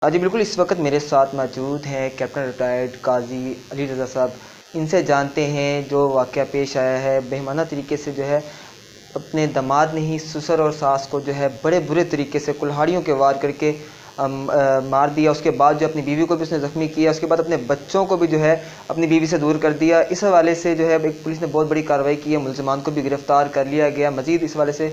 جی بالکل، اس وقت میرے ساتھ موجود ہیں کیپٹن ریٹائرڈ قاضی علی رضا صاحب۔ ان سے جانتے ہیں جو واقعہ پیش آیا ہے، بہیمانہ طریقے سے جو ہے اپنے داماد نے ہی سسر اور ساس کو جو ہے بڑے برے طریقے سے کلہاڑیوں کے وار کر کے مار دیا۔ اس کے بعد جو اپنی بیوی کو بھی اس نے زخمی کیا، اس کے بعد اپنے بچوں کو بھی جو ہے اپنی بیوی سے دور کر دیا۔ اس حوالے سے جو ہے ایک پولیس نے بہت بڑی کارروائی کی ہے، ملزمان کو بھی گرفتار کر لیا گیا۔ مزید اس حوالے سے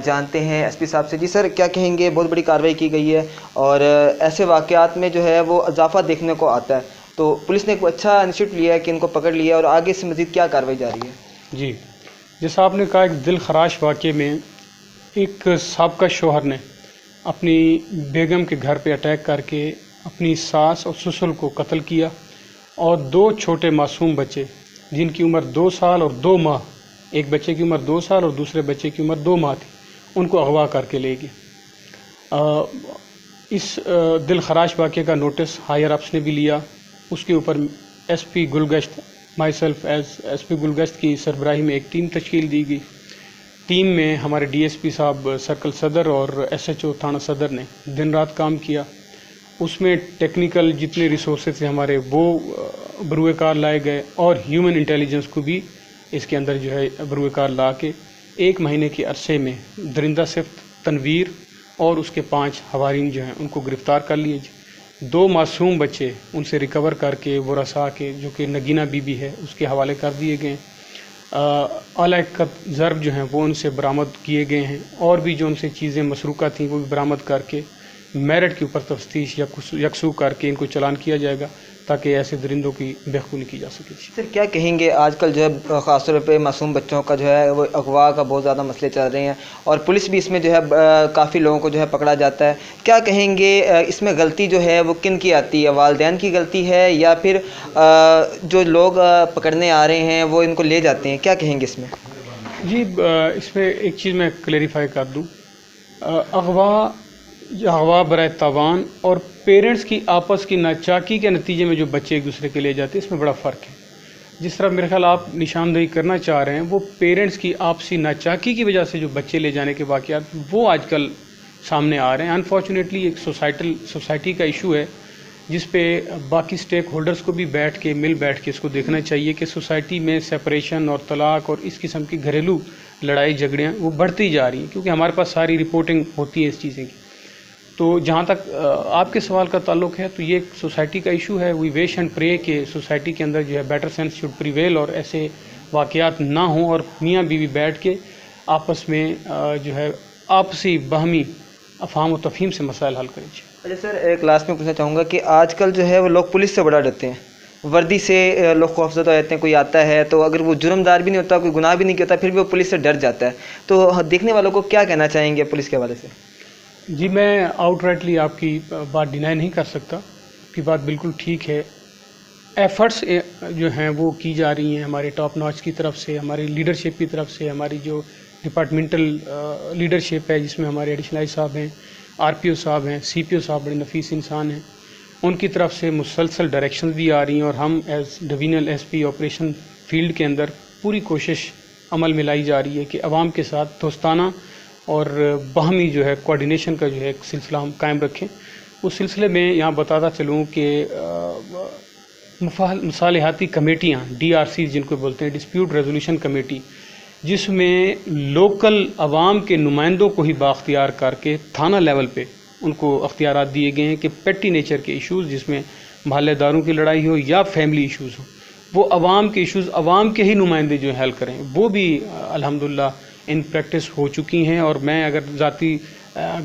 جانتے ہیں ایس پی صاحب سے۔ جی سر، کیا کہیں گے؟ بہت بڑی کارروائی کی گئی ہے اور ایسے واقعات میں جو ہے وہ اضافہ دیکھنے کو آتا ہے، تو پولیس نے ایک اچھا انیشیٹو لیا ہے کہ ان کو پکڑ لیا، اور آگے سے مزید کیا کارروائی جاری ہے؟ جی، جیسا آپ نے کہا، ایک دل خراش واقعے میں ایک سابقہ شوہر نے اپنی بیگم کے گھر پہ اٹیک کر کے اپنی ساس اور سسر کو قتل کیا، اور دو چھوٹے معصوم بچے جن کی عمر 2 سال اور 2 ماہ، ایک بچے کی عمر 2 سال اور دوسرے بچے کی عمر 2 ماہ تھی، ان کو اغوا کر کے لے گئے۔ اس دل خراش واقعے کا نوٹس ہائر اپس نے بھی لیا۔ اس کے اوپر S P Gulgasht, my self as S P Gulgasht کی سربراہی میں ایک ٹیم تشکیل دی گئی۔ ٹیم میں ہمارے ڈی ایس پی صاحب سرکل صدر اور ایس ایچ او تھانہ صدر نے دن رات کام کیا۔ اس میں ٹیکنیکل جتنے ریسورسز تھے ہمارے، وہ بروئے کار لائے گئے، اور ہیومن انٹیلیجنس کو بھی اس کے اندر جو ہے بروئے کار لا کے 1 مہینے کے عرصے میں درندہ صفت تنویر اور اس کے 5 حوارین جو ہیں ان کو گرفتار کر لیے۔ 2 معصوم بچے ان سے ریکور کر کے وہ رسا کے، جو کہ نگینہ بی بی ہے، اس کے حوالے کر دیے گئے۔ اعلیٰ ضرب جو ہیں وہ ان سے برآمد کیے گئے ہیں، اور بھی جو ان سے چیزیں مسروقہ تھیں وہ بھی برآمد کر کے میرٹ کے اوپر تفتیش یکسو کر کے ان کو چالان کیا جائے گا، تاکہ ایسے درندوں کی بےخونی کی جا سکے۔ سر، کیا کہیں گے؟ آج کل جو ہے خاص طور پہ معصوم بچوں کا جو ہے وہ اغوا کا بہت زیادہ مسئلے چل رہے ہیں، اور پولیس بھی اس میں جو ہے کافی لوگوں کو جو ہے پکڑا جاتا ہے۔ کیا کہیں گے اس میں غلطی جو ہے وہ کن کی آتی ہے؟ والدین کی غلطی ہے یا پھر جو لوگ پکڑنے آ رہے ہیں وہ ان کو لے جاتے ہیں؟ کیا کہیں گے اس میں؟ جی، اس میں ایک چیز میں کلیریفائی کر دوں۔ اغوا برائے تاوان اور پیرنٹس کی آپس کی ناچاکی کے نتیجے میں جو بچے ایک دوسرے کے لے جاتے ہیں، اس میں بڑا فرق ہے۔ جس طرح میرے خیال آپ نشاندہی کرنا چاہ رہے ہیں، وہ پیرنٹس کی آپسی ناچاکی کی وجہ سے جو بچے لے جانے کے واقعات وہ آج کل سامنے آ رہے ہیں۔ انفارچونیٹلی ایک سوسائٹی کا ایشو ہے، جس پہ باقی سٹیک ہولڈرز کو بھی بیٹھ کے اس کو دیکھنا چاہیے کہ سوسائٹی میں سیپریشن اور طلاق اور اس قسم کی گھریلو لڑائی جھگڑیاں وہ بڑھتی جا رہی ہیں، کیونکہ ہمارے پاس ساری رپورٹنگ ہوتی ہے اس چیزیں کی۔ تو جہاں تک آپ کے سوال کا تعلق ہے، تو یہ ایک سوسائٹی کا ایشو ہے۔ وی ویش اینڈ پرے کہ سوسائٹی کے اندر جو ہے بیٹر سینس شوڈ پریویل، اور ایسے واقعات نہ ہوں، اور میاں بیوی بیٹھ کے آپس میں جو ہے آپسی باہمی افہام و تفہیم سے مسائل حل کریں۔ اچھا سر، ایک لاسٹ میں پوچھنا چاہوں گا کہ آج کل جو ہے وہ لوگ پولیس سے بڑا ڈرتے ہیں، وردی سے لوگ خوفزدہ رہتے ہیں۔ کوئی آتا ہے تو اگر وہ جرم دار بھی نہیں ہوتا، کوئی گناہ بھی نہیں کرتا، پھر بھی وہ پولیس سے ڈر جاتا ہے، تو دیکھنے والوں کو کیا کہنا چاہیں گے پولیس کے حوالے سے؟ جی، میں آؤٹ رائٹلی آپ کی بات ڈینائی نہیں کر سکتا، آپ کی بات بالکل ٹھیک ہے۔ ایفرٹس جو ہیں وہ کی جا رہی ہیں ہمارے ٹاپ ناچ کی طرف سے، ہماری لیڈرشپ کی طرف سے، ہماری جو ڈپارٹمنٹل لیڈرشپ ہے، جس میں ہمارے ایڈیشنل آئی صاحب ہیں، آر پی او صاحب ہیں، سی پی او صاحب بڑے نفیس انسان ہیں، ان کی طرف سے مسلسل ڈائریکشنز بھی آ رہی ہیں، اور ہم as divisional S P operation field کے اندر پوری کوشش عمل میں لائی جا رہی ہے کہ عوام کے ساتھ دوستانہ اور باہمی جو ہے کوآرڈینیشن کا جو ہے ایک سلسلہ ہم قائم رکھیں۔ اس سلسلے میں یہاں بتاتا چلوں کہ مصالحاتی کمیٹیاں، ڈی آر سی جن کو بولتے ہیں، ڈسپیوٹ ریزولوشن کمیٹی، جس میں لوکل عوام کے نمائندوں کو ہی بااختیار کر کے تھانہ لیول پہ ان کو اختیارات دیے گئے ہیں کہ پیٹی نیچر کے ایشوز، جس میں محلے داروں کی لڑائی ہو یا فیملی ایشوز ہو، وہ عوام کے ایشوز عوام کے ہی نمائندے جو حل کریں، وہ بھی الحمدللہ ان پریکٹس ہو چکی ہیں۔ اور میں اگر ذاتی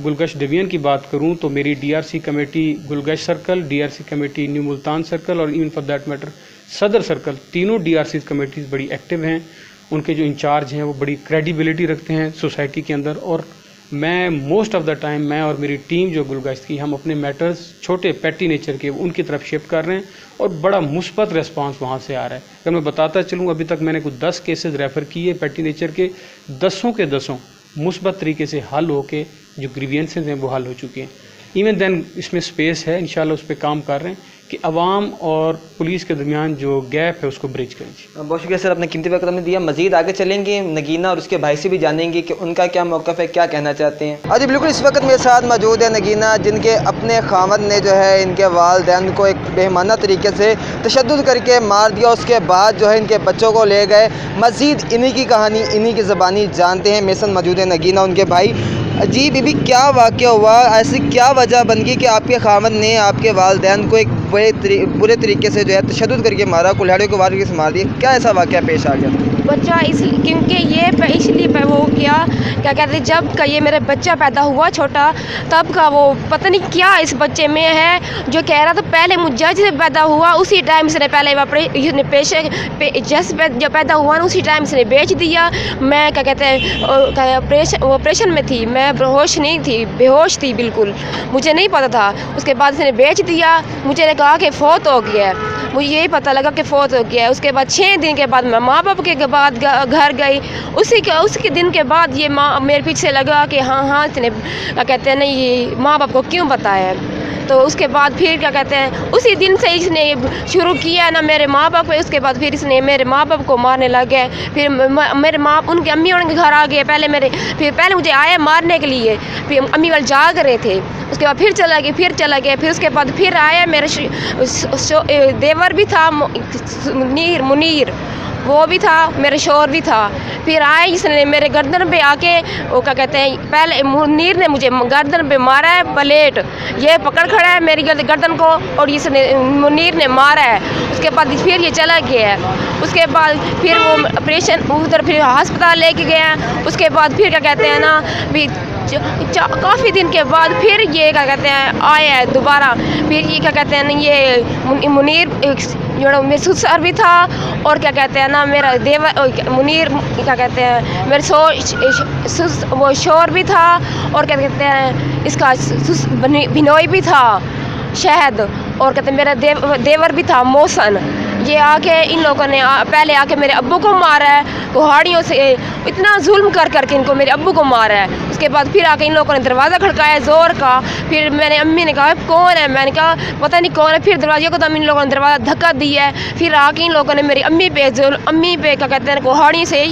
گلگشت ڈویژن کی بات کروں تو میری D R C committee Gulgasht circle, D R C committee new Multan circle, اور even for that matter Saddar circle, تینوں ڈی آر سی کمیٹیز بڑی ایکٹیو ہیں۔ ان کے جو انچارج ہیں وہ بڑی کریڈیبلٹی رکھتے ہیں سوسائٹی کے اندر، اور میں موسٹ آف دا ٹائم میں اور میری ٹیم جو گلگشت کی، ہم اپنے میٹرز چھوٹے پیٹی نیچر کے ان کی طرف شفٹ کر رہے ہیں، اور بڑا مثبت ریسپانس وہاں سے آ رہا ہے۔ اگر میں بتاتا چلوں، ابھی تک میں نے کچھ 10 کیسز ریفر کیے پیٹی نیچر کے، 10 کے 10 مثبت طریقے سے حل ہو کے جو گریوینسز ہیں وہ حل ہو چکے ہیں۔ ایون دین اس میں اسپیس ہے، انشاءاللہ اس پہ کام کر رہے ہیں کہ عوام اور پولیس کے درمیان جو گیپ ہے اس کو بریج کریں. بہت شکریہ سر، اپنے قیمتی وقت ہم نے دیا. مزید آگے چلیں گے، نگینہ اور اس کے بھائی سے بھی جانیں گے کہ ان کا کیا موقف ہے، کیا کہنا چاہتے ہیں. جی بالکل، اس وقت میرے ساتھ موجود ہے نگینہ، جن کے اپنے خاوند نے جو ہے ان کے والدین کو ایک بہیمانہ طریقے سے تشدد کر کے مار دیا. اس کے بعد جو ہے ان کے بچوں کو لے گئے. مزید انہی کی کہانی انہی کی زبانی جانتے ہیں. میسن موجود ہے، نگینہ ان کے بھائی. جی بی بی، کیا واقعہ ہوا؟ ایسی کیا وجہ بن گئی کہ آپ کے خاوند نے آپ کے والدین کو ایک برے طریقے سے جو ہے تشدد کر کے مارا، کلہاڑیوں کو وار کر کے مار دیا؟ کیا ایسا واقعہ پیش آ گیا؟ بچہ کیونکہ یہ اس لیے وہ کیا کہتے ہیں، جب کا یہ میرا بچہ پیدا ہوا چھوٹا، تب کا وہ پتہ نہیں کیا اس بچے میں ہے جو کہہ رہا تھا. پہلے جج سے پیدا ہوا اسی ٹائم سے پہلے جب پیدا ہوا نا اسی ٹائم سے بیچ دیا. میں کیا کہتے ہیں آپریشن میں تھی، میں ہوش نہیں تھی، بے ہوش تھی بالکل، مجھے نہیں پتہ تھا. اس کے بعد اس نے بیچ دیا. مجھے نے کہا کہ فوت ہو گیا ہے، مجھے یہی پتہ لگا کہ فوت ہو گیا ہے. اس کے بعد 6 دن کے بعد میں ماں باپ کے بعد گھر گئی. اسی کے دن کے بعد یہ ماں میرے پیچھے لگا کہ ہاں اس نے کیا کہتے ہیں نہیں یہ ماں باپ کو کیوں بتایا. تو اس کے بعد پھر کیا کہتے ہیں اسی دن سے اس نے شروع کیا نا میرے ماں باپ پہ. اس کے بعد پھر اس نے میرے ماں باپ کو مارنے لگے. پھر میرے ماں ان کے امی ان کے گھر آ گئے. پہلے مجھے آیا مارنے کے لیے، پھر امی والے جاگ رہے تھے. اس کے بعد پھر چلا گیا. پھر اس کے بعد پھر آیا میرے دیور بھی تھا منیر، وہ بھی تھا، میرے شوہر بھی تھا. پھر آئے اس نے میرے گردن پہ آ کے وہ کیا کہتے ہیں پہلے منیر نے مجھے گردن پہ مارا ہے پلیٹ، یہ پکڑ کھڑا ہے میری گردن کو اور اس نے منیر نے مارا ہے. اس کے بعد پھر یہ چلا گیا ہے. اس کے بعد پھر وہ آپریشن ادھر پھر ہسپتال لے کے گیا. اس کے بعد پھر کیا کہتے ہیں نا کافی دن کے بعد پھر یہ کیا کہتے ہیں آیا ہے دوبارہ. پھر یہ کیا کہتے ہیں یہ منیر میرے سسر بھی تھا اور کیا کہتے ہیں نا میرا منیر کیا کہتے ہیں میرے وہ شور بھی تھا اور کیا کہتے ہیں اس کا بنوئی بھی تھا شہد، اور کہتے ہیں میرا دیور بھی تھا محسن. یہ آ کے ان لوگوں نے پہلے آ کے میرے ابو کو مارا ہے کہاڑیوں سے، اتنا ظلم کر کے ان کو میرے ابو کو مارا ہے. اس کے بعد پھر آ کے ان لوگوں نے دروازہ کھڑکایا زور کا. پھر میں نے امی نے کہا کون ہے، میں نے کہا پتہ نہیں کون ہے. پھر دروازے کو ان لوگوں نے دروازہ دھکا دیا ہے. پھر آ کے ان لوگوں نے میری امی پہ کیا کہتے ہیں کہاڑی سے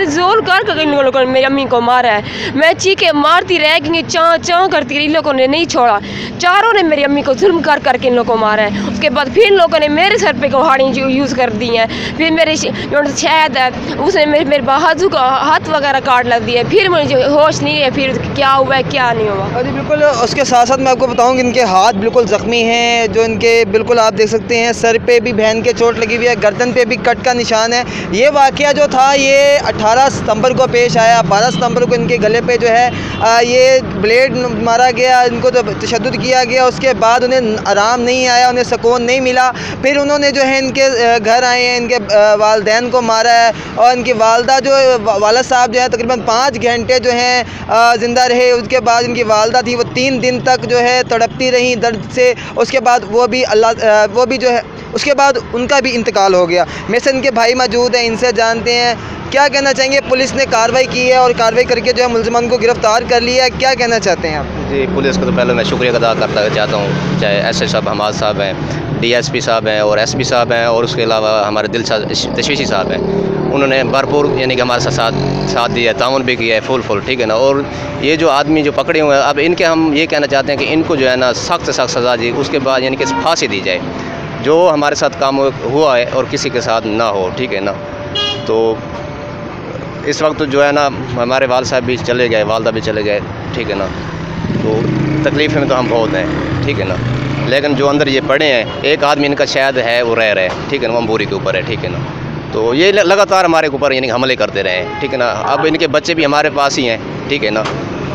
زور کر ان لوگوں نے میری امی کو مارا ہے. میں چیخے مارتی رہ گئی، چاں کرتی رہی، ان لوگوں نے نہیں چھوڑا. چاروں نے میری امی کو ظلم کر کے ان لوگوں کو مارا ہے. اس کے بعد پھر ان لوگوں نے میرے سر پہ کہاڑی یوز کر دی ہیں. پھر میرے شہد ہے اس نے میرے بازو کا ہاتھ وغیرہ کاٹ لگ دیا. پھر مجھے ہوش نہیں ہے پھر کیا ہوا ہے کیا نہیں ہوا. جی بالکل، اس کے ساتھ ساتھ میں آپ کو بتاؤں کہ ان کے ہاتھ بالکل زخمی ہیں، جو ان کے بالکل آپ دیکھ سکتے ہیں سر پہ بھی بہن کے چوٹ لگی ہوئی ہے، گردن پہ بھی کٹ کا نشان ہے. یہ واقعہ جو تھا یہ 18 ستمبر کو پیش آیا. 12 ستمبر کو ان کے گلے پہ جو ہے یہ بلیڈ مارا گیا، ان کو تشدد کیا گیا. اس کے بعد انہیں آرام نہیں آیا، انہیں سکون نہیں ملا. پھر انہوں نے جو ہے ان کے گھر آئے ہیں، ان کے والدین کو مارا ہے. اور ان کی والدہ جو والد صاحب جو ہے تقریباً 5 گھنٹے جو ہیں زندہ رہے. اس کے بعد ان کی والدہ تھی وہ 3 دن تک جو ہے تڑپتی رہیں درد سے. اس کے بعد وہ بھی جو ہے اس کے بعد ان کا بھی انتقال ہو گیا. میں سے ان کے بھائی موجود ہیں، ان سے جانتے ہیں کیا کہنا چاہیں گے. پولیس نے کارروائی کی ہے اور کارروائی کر کے جو ہے ملزمان کو گرفتار کر لیا ہے، کیا کہنا چاہتے ہیں آپ؟ جی پولیس کو تو پہلے میں شکریہ ادا کرنا چاہتا ہوں، چاہے ایس ایچ صاحب حماد صاحب ہیں، ڈی ایس پی صاحب ہیں اور ایس پی صاحب ہیں، اور اس کے علاوہ ہمارے دل تشویشی صاحب ہیں. انہوں نے بھرپور یعنی کہ ہمارے ساتھ دیا ہے، تعاون بھی کیا ہے فل ٹھیک ہے نا. اور یہ جو آدمی جو پکڑے ہوئے ہیں اب ان کے ہم یہ کہنا چاہتے ہیں کہ ان کو جو ہے نا سخت سے سخت سزا دی، اس کے بعد یعنی کہ پھانسی دی جائے جو ہمارے ساتھ کام ہوا ہے اور کسی کے ساتھ نہ ہو ٹھیک ہے نا. تو اس وقت جو ہے نا ہمارے والد صاحب بھی چلے گئے، والدہ بھی چلے گئے ٹھیک ہے نا. تو تکلیف میں تو ہم بہت ہیں ٹھیک ہے نا. لیکن جو اندر یہ پڑے ہیں ایک آدمی ان کا شاید ہے وہ رہ رہے ٹھیک ہے نا، وہ امبوری کے اوپر ہے ٹھیک ہے نا. تو یہ لگاتار ہمارے اوپر یعنی حملے کرتے رہے ٹھیک ہے نا. اب ان کے بچے بھی ہمارے پاس ہی ہیں ٹھیک ہے نا،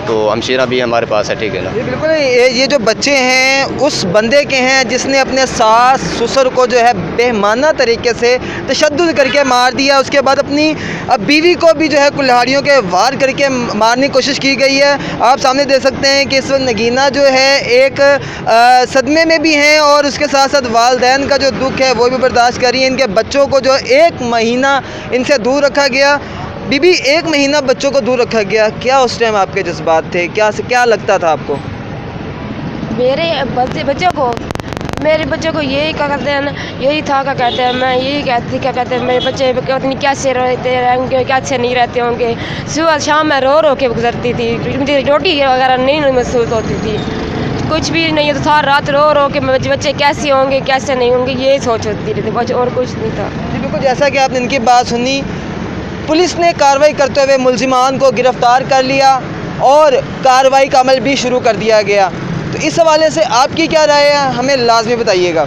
تو ہمشیرہ بھی ہمارے پاس ہے ٹھیک ہے نا. بالکل، یہ جو بچے ہیں اس بندے کے ہیں جس نے اپنے ساس سسر کو جو ہے بہیمانہ طریقے سے تشدد کر کے مار دیا. اس کے بعد اپنی بیوی کو بھی جو ہے کلہاڑیوں کے وار کر کے مارنے کی کوشش کی گئی ہے. آپ سامنے دیکھ سکتے ہیں کہ اس وقت نگینہ جو ہے ایک صدمے میں بھی ہیں اور اس کے ساتھ ساتھ والدین کا جو دکھ ہے وہ بھی برداشت کر رہی ہیں. ان کے بچوں کو جو 1 مہینہ ان سے دور رکھا گیا. بی بی 1 مہینہ بچوں کو دور رکھا گیا، کیا اس ٹائم آپ کے جذبات تھے؟ کیا لگتا تھا آپ کو؟ میرے بچوں کو یہی کیا کہتے ہیں نا، یہی تھا کیا کہتے ہیں، میں یہی کہتی تھی کیا کہتے ہیں میرے بچے پتہ نہیں کیسے رہتے ہوں گے، کیسے نہیں رہتے ہوں گے. صبح شام میں رو رو کے گزرتی تھی، مجھے روٹی وغیرہ نہیں محسوس ہوتی تھی، کچھ بھی نہیں تو ساری رات رو رو کے بچے کیسے ہوں گے کیسے نہیں ہوں گے یہی سوچ ہوتی رہتی، بس اور کچھ نہیں تھا. جی بالکل، جیسا کہ آپ نے ان کی بات سنی، پولیس نے کارروائی کرتے ہوئے ملزمان کو گرفتار کر لیا اور کارروائی کا عمل بھی شروع کر دیا گیا. تو اس حوالے سے آپ کی کیا رائے ہے، ہمیں لازمی بتائیے گا.